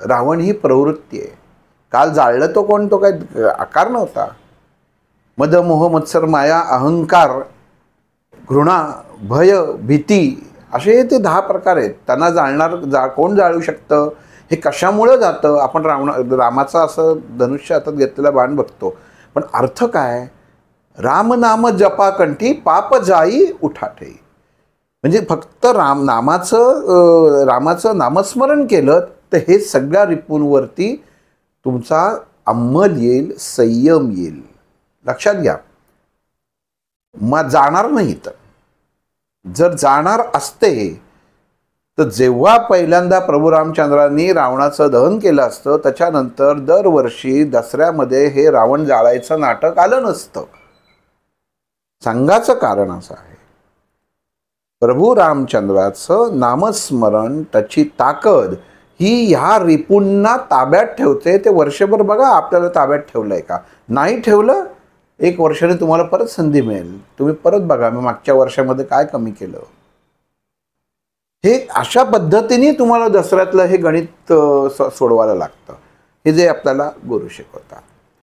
रावण ही प्रवृत्ती आहे. काल जाळलं तो कोण? तो काय आकार नव्हता. मद मोह मत्सर माया अहंकार घृणा भय भीती असे ते 10 प्रकार आहेत. त्यांना जाळणार कोण जाळू शकतं? हे कशामुळं जातं? आपण रामाचं असं धनुष्य हातात घेतलेला बाण बघतो, पण अर्थ काय? राम नाम जपा कंठी पाप जाई उठाठे. म्हणजे फक्त रामाचं नामस्मरण केलं तर हे सगळ्या रिपूंवरती तुमचा अंमल येईल, संयम येईल. लक्षात घ्या. मग जाणार नाही. तर जर जाणार असते तर जेव्हा पहिल्यांदा प्रभू रामचंद्रांनी रावणाचं दहन केलं असतं, त्याच्यानंतर दरवर्षी दसऱ्यामध्ये हे रावण जाळायचं नाटक आलं नसतं. सांगायचं कारण असं आहे, प्रभू रामचंद्राचं नामस्मरण, त्याची ताकद ही ह्या रिपूंना ताब्यात ठेवते. ते वर्षभर बघा आपल्याला ताब्यात ठेवलंय का? नाही ठेवलं, 1 वर्षाने तुम्हाला परत संधी मिळेल. तुम्ही परत बघा मी मागच्या वर्षामध्ये काय कमी केलं. हे अशा पद्धतीने तुम्हाला दसऱ्यातलं हे गणित सोडवायला लागतं, हे जे आपल्याला गुरु शिकवतात.